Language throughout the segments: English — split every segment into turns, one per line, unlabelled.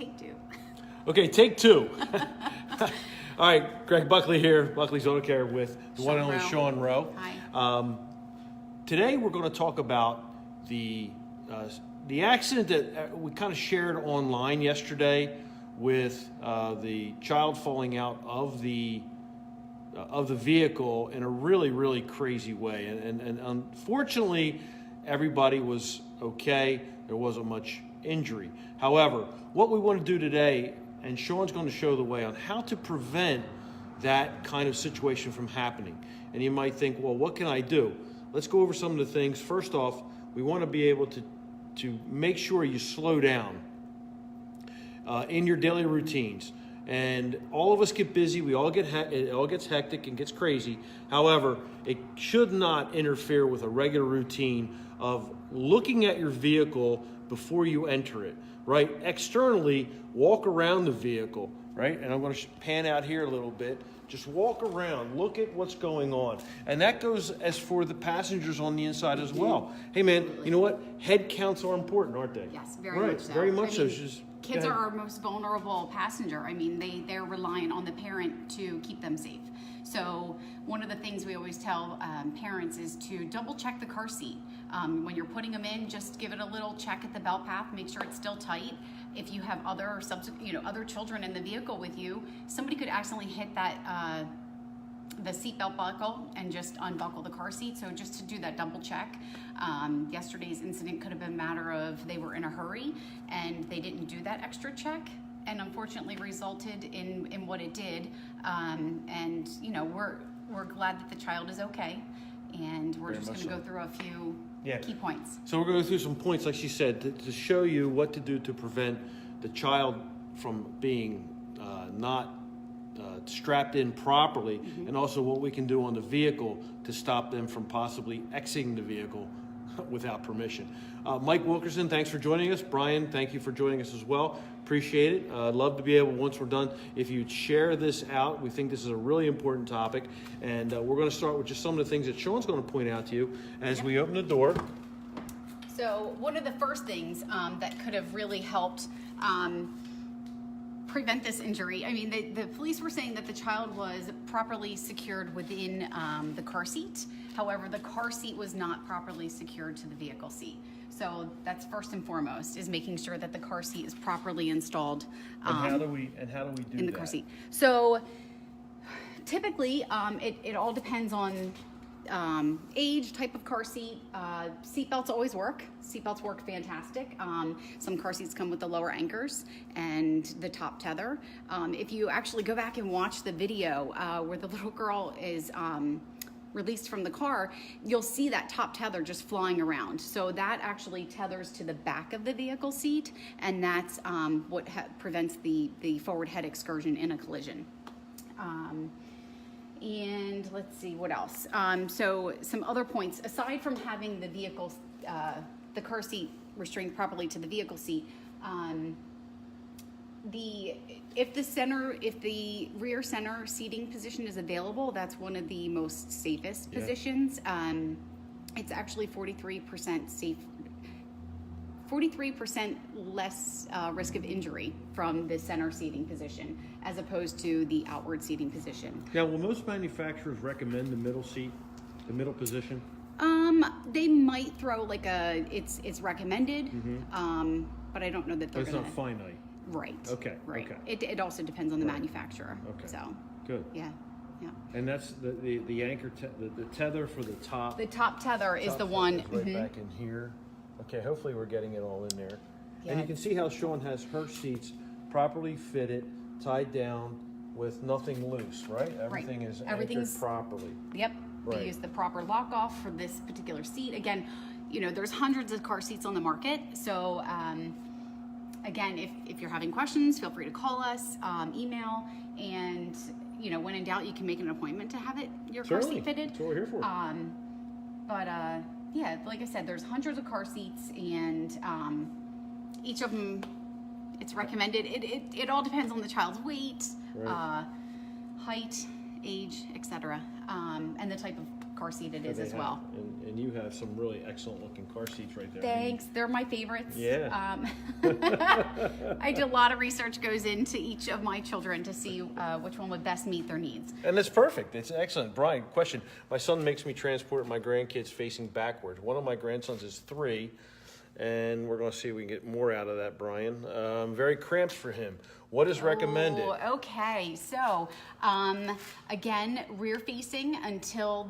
take two.
Okay, take two. All right, Greg Buckley here, Buckley's Auto Care with the one and only Sean Rowe.
Hi.
Today we're going to talk about the accident that we kind of shared online yesterday with the child falling out of the vehicle in a really crazy way, and unfortunately everybody was okay. There wasn't much injury. However, what we want to do today, and Sean's going to show the way on how to prevent that kind of situation from happening. And you might think, well, what can I do? Let's go over some of the things. First off, we want to be able to make sure you slow down in your daily routines. And all of us get busy. We all it all gets hectic and gets crazy. However, it should not interfere with a regular routine of looking at your vehicle before you enter it, right? Externally, walk around the vehicle, right? And I'm going to pan out here a little bit. Just walk around, look at what's going on. And that goes as for the passengers on the inside as well. Hey man, you know what? Head counts are important, aren't they?
Yes, very much so.
Very much so.
Kids are our most vulnerable passenger. I mean, they're reliant on the parent to keep them safe. So one of the things we always tell parents is to double check the car seat. When you're putting them in, just give it a little check at the belt path, make sure it's still tight. If you have other children in the vehicle with you, somebody could accidentally hit that the seatbelt buckle and just unbuckle the car seat. So just to do that double check. Yesterday's incident could have been a matter of they were in a hurry and they didn't do that extra check, and unfortunately resulted in what it did. And we're glad that the child is okay, and we're just going to go through a few key points.
So we're going to go through some points, like she said, to show you what to do to prevent the child from being not strapped in properly, and also what we can do on the vehicle to stop them from possibly exiting the vehicle without permission. Mike Wilkerson, thanks for joining us. Brian, thank you for joining us as well. Appreciate it. I'd love to be able, once we're done, if you'd share this out. We think this is a really important topic, and we're going to start with just some of the things that Sean's going to point out to you as we open the door.
So one of the first things that could have really helped prevent this injury, I mean, the police were saying that the child was properly secured within the car seat. However, the car seat was not properly secured to the vehicle seat. So that's first and foremost, is making sure that the car seat is properly installed.
And how do we do
in the
that?
car seat? So typically, it all depends on age, type of car seat. Seat belts always work. Seat belts work fantastic. Some car seats come with the lower anchors and the top tether. If you actually go back and watch the video where the little girl is released from the car, you'll see that top tether just flying around. So that actually tethers to the back of the vehicle seat, and that's what prevents the forward head excursion in a collision. And let's see what else. So some other points, aside from having the vehicle, the car seat restrained properly to the vehicle seat, if the rear center seating position is available, that's one of the most safest positions. It's actually 43% safe, 43% less risk of injury from the center seating position as opposed to the outward seating position.
Now, will most manufacturers recommend the middle seat, the middle position?
They might throw like it's recommended, but I don't know that they're
It's not finite.
Right.
Okay.
Right.
Okay.
It also depends on the manufacturer.
Okay.
So.
Good.
Yeah.
And that's the anchor, the tether for the top.
The top tether is the one.
Is right back in here. Okay. Hopefully we're getting it all in there.
Yeah.
And you can see how Sean has her seats properly fitted, tied down, with nothing loose. Right. Everything is anchored properly.
Yep.
Right.
We use the proper lock off for this particular seat. Again, there's hundreds of car seats on the market. So. Again, if you're having questions, feel free to call us, email, and when in doubt, you can make an appointment to have your car seat fitted.
That's what we're here for.
Yeah, like I said, there's hundreds of car seats, and each of them, it's recommended. It all depends on the child's weight, height, age, etc., and the type of car seat it is as well.
And you have some really excellent looking car seats right there.
Thanks. They're my favorites.
Yeah.
I did a lot of research goes into each of my children to see which one would best meet their needs.
And it's perfect. It's excellent. Brian, question. My son makes me transport my grandkids facing backwards. One of my grandsons is 3, and we're going to see if we can get more out of that, Brian. Very cramped for him. What is recommended?
Oh, okay. So, again, rear facing until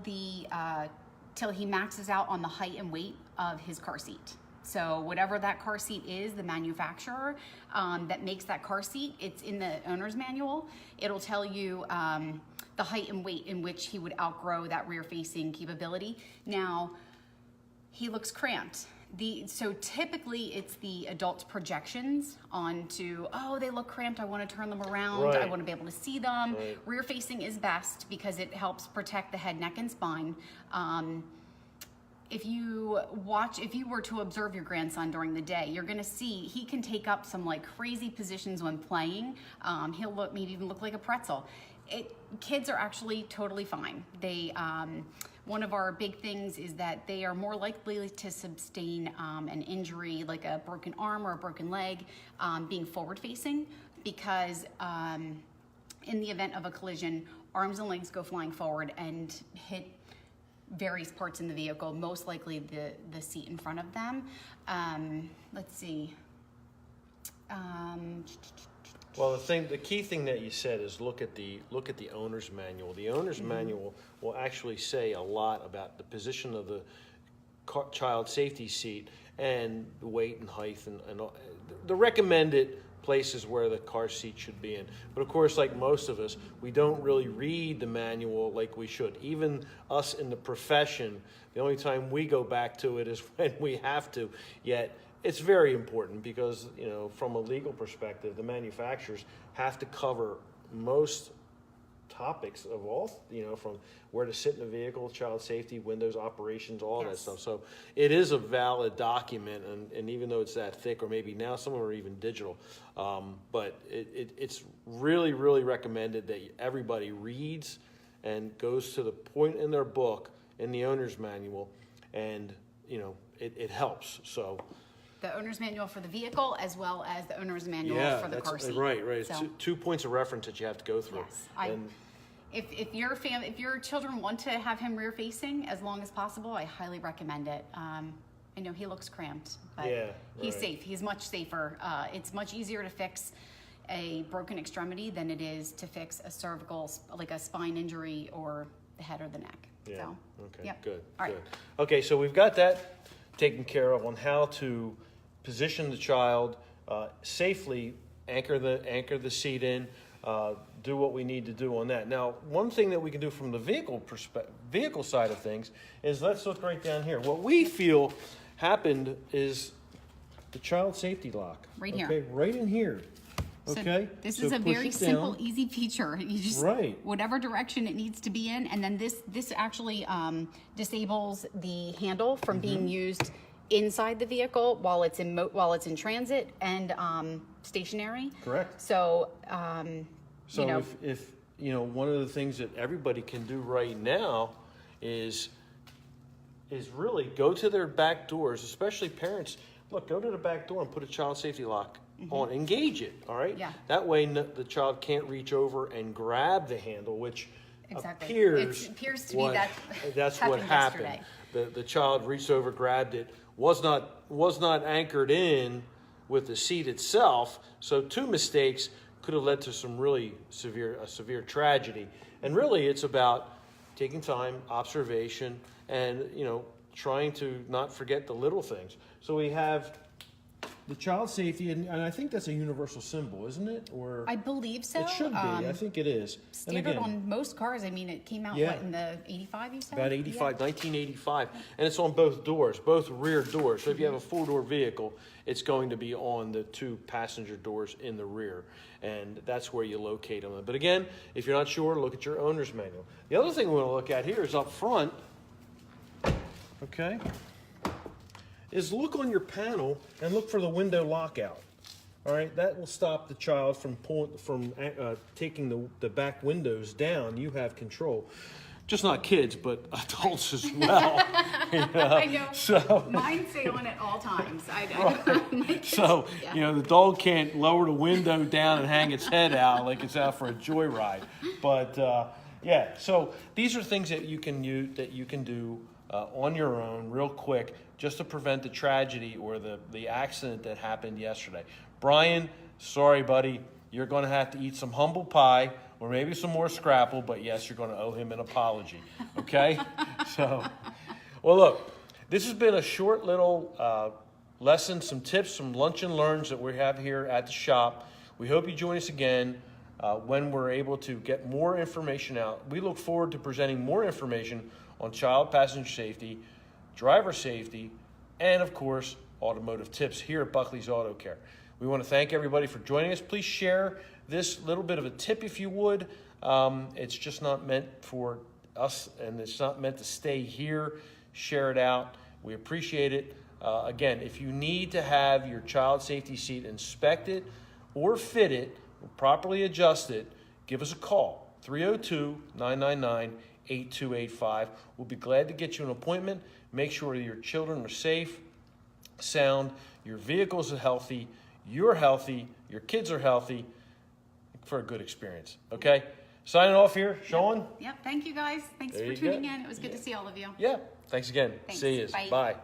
till he maxes out on the height and weight of his car seat. So whatever that car seat is, the manufacturer that makes that car seat, it's in the owner's manual. It'll tell you the height and weight in which he would outgrow that rear facing capability. Now, he looks cramped. So typically it's the adult's projections onto, oh, they look cramped, I want to turn them around,
Right.
I want to be able to see them.
Right.
Rear facing is best because it helps protect the head, neck, and spine. If you were to observe your grandson during the day, you're gonna see he can take up some like crazy positions when playing. He'll maybe even look like a pretzel. Kids are actually totally fine. One of our big things is that they are more likely to sustain an injury like a broken arm or a broken leg being forward facing because in the event of a collision, arms and legs go flying forward and hit various parts in the vehicle, most likely the seat in front of them. Let's see.
Well, the key thing that you said is look at the owner's manual. The owner's manual will actually say a lot about the position of the child safety seat and the weight and height and the recommended places where the car seat should be in. But of course, like most of us, we don't really read the manual like we should. Even us in the profession, the only time we go back to it is when we have to. Yet it's very important because, from a legal perspective, the manufacturers have to cover most topics of all, from where to sit in the vehicle, child safety, windows operations, all that stuff. So it is a valid document, and even though it's that thick, or maybe now some of them are even digital, but it's really, really recommended that everybody reads and goes to the point in their book, in the owner's manual, and, it helps. So
The owner's manual for the vehicle as well as the owner's manual for the car seat.
Right.
So,
It's two points of reference that you have to go through.
Yes. If your children want to have him rear facing as long as possible, I highly recommend it. I know he looks cramped, but he's safe. He's much safer. It's much easier to fix a broken extremity than it is to fix a cervical, like a spine injury or the head or the neck.
Yeah.
So,
Okay.
yep.
Good.
All right.
Good. Okay. So we've got that taken care of on how to position the child safely, anchor the seat in, do what we need to do on that. Now, one thing that we can do from the vehicle side of things is, let's look right down here. What we feel happened is the child safety lock.
Right here.
Okay, right in here.
So
Okay.
this
So
is a
push
very
it
simple,
down.
easy feature. You just whatever direction it needs to be in, and then this actually disables the handle from being used inside the vehicle while it's in transit and stationary.
Correct.
So,
if one of the things that everybody can do right now is really go to their back doors, especially parents. Look, go to the back door and put a child safety lock on. Engage it, all right?
Yeah.
That way the child can't reach over and grab the handle, which
Exactly.
appears
It appears to be that
that's what happened.
yesterday.
The child reached over, grabbed it, was not anchored in with the seat itself. So 2 mistakes could have led to some really severe tragedy. And really, it's about taking time, observation, and trying to not forget the little things. So we have the child safety, and I think that's a universal symbol, isn't it? Or
I believe so.
it should be. I think it is.
Standard on most cars. I mean, it came out in the 85, you said?
About 1985. And it's on both doors, both rear doors. So if you have a 4-door vehicle, it's going to be on the 2 passenger doors in the rear. And that's where you locate them. But again, if you're not sure, look at your owner's manual. The other thing we want to look at here is up front, okay, is look on your panel and look for the window lockout. All right, that will stop the child from taking the back windows down. You have control. just not kids, but adults as well.
I know.
So,
Mine stay on at all times.
so the dog can't lower the window down and hang its head out like it's out for a joyride. But so these are things that you can do on your own, real quick, just to prevent the tragedy or the accident that happened yesterday. Brian, sorry, buddy, you're going to have to eat some humble pie or maybe some more Scrapple, but yes, you're going to owe him an apology. Okay? So, well, look, this has been a short little lesson, some tips, some lunch and learns that we have here at the shop. We hope you join us again when we're able to get more information out. We look forward to presenting more information on child passenger safety, driver safety, and of course, automotive tips here at Buckley's Auto Care. We want to thank everybody for joining us. Please share this little bit of a tip if you would. It's just not meant for us, and it's not meant to stay here. Share it out. We appreciate it. Again, if you need to have your child safety seat inspected or fitted, or properly adjusted, give us a call, 302-999-8285. We'll be glad to get you an appointment. Make sure your children are safe, sound, your vehicles are healthy, you're healthy, your kids are healthy, for a good experience. Okay? Signing off here, Sean.
Yep. Thank you, guys. Thanks for tuning in. It was good to see all of you.
Yeah. Thanks again.
Thanks.
See you.
Bye.
Bye.